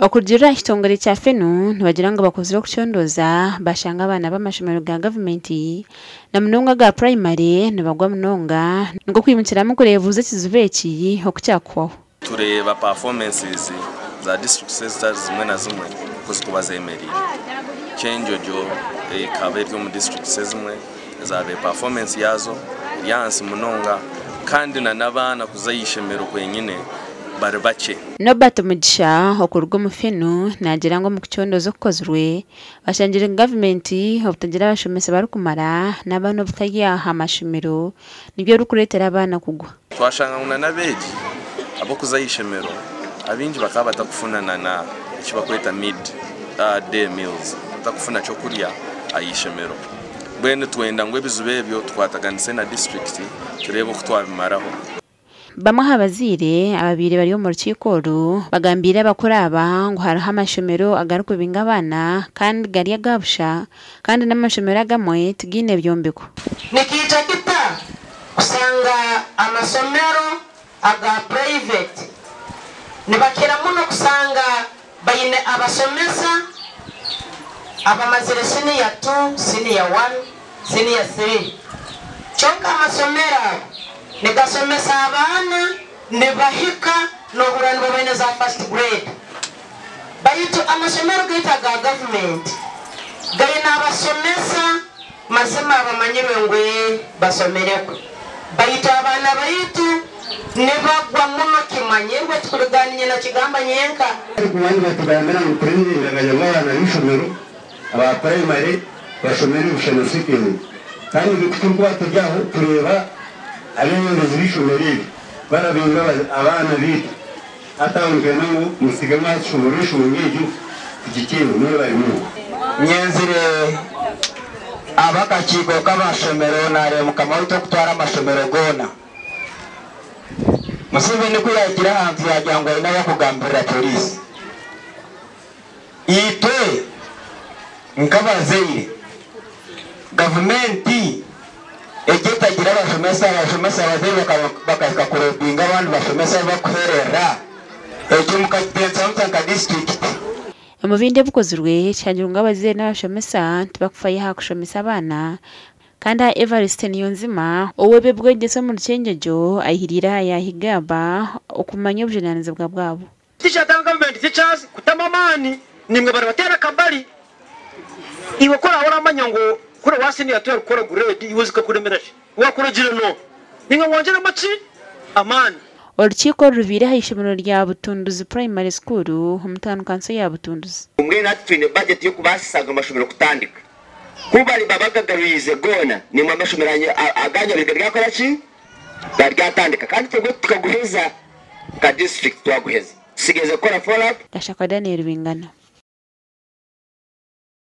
Okugira kitongole kya fenu ntibagira ngo bakozere kucyondoza bashanga abana b'amashomero ga gavumenti na munonga ga primary nibagwa munonga ngo kwimukiramu kurebuze kizube eki okucyakwaho. Tureba performances za district centers zimwe na zimwe kuzikuba zemerire cyenjojo kabiri mu district zimwe zabe performance yazo yansi munonga kandi na nabana kuzayishemero kwenyine bari bake. Nobato mugisha okurwa mu fenu nagira ngo mu kucyondoza kukozwe bashangira gavumenti obutagira abashomesa bari kumara n'abana butagiye amashomero nibyo rukuretera abana kugwa. Twashanga nguna nabeji abo kuzayishemero abinji bakaba batakufunana na kibakweta mid day meals batakufuna cyo kurya ayishemero bwene twenda ngo ebizubebyo twataganise na district turebe ko twabimaraho. Bamwe abazire ababiri bari mu rukiko bagambira bakuraba ngo haraho amashomero agaruka binga abana kandi gari agabusha kandi n'amashomero agamwe tugine byombeko. Nikita kita usanga amasomero aga private nibakira muno kusanga bayine abasomesa abamazire senior 2 senior 1 senior 3 chonka amasomero negasomesa abana nebahika noburani babene za first grade bayitu amasomero gita ga government gayina abasomesa masema abamanyirwe ngwe basomereko bayitu abana bayitu nebagwa muno kimanyirwe tukuruganiye na kigamba nyenka kumani batugambira ngo training ngajya na ishomero aba primary bashomera ubushobozi kandi bikurwa tujyaho tureba Aleno zishomeri barabinga abana bitu atawunge no musigama shumurisho ngeju kigikino no barimo nyenzire abakachiko kabashomero nare mukamaho to kutwara amashomero gona Museveni kuyagira hantu yajyangwa n'abakugambira polisi itwe nkabazeire gavumenti egeta gira abashomesa abazeye bakazika kurobinga abandi bashomesa bakuherera ecyo mukatensa mutanga district mu bindi bukozurwe cyagira ngo abazeye n'abashomesa tubakufaye hakushomesa abana kandi Evariste Niyonzima owe bwegese mu rucengejo ayihirira yahigaba okumanya ubujenanize bwabo. Tisha government teachers kutamamani nimwe bari batera kabali iwe kora hora amanyango kuri wasini yatwa kora grade yuzika kuremerashe wakora jire no ninga wongera machi amani. Urukiko rubire hayishimiro rya Butunduzi Primary School umutanu kanso ya Butunduzi umwe natwine budget yo kubasaga amashomero kutandika kubali babagagaruize gona ni mu amashomero aganya bigarya kora ki baryatandika kandi twebwe tukaguheza ka district twaguheza sigeze kora follow up Gashaka Daniel Bingana.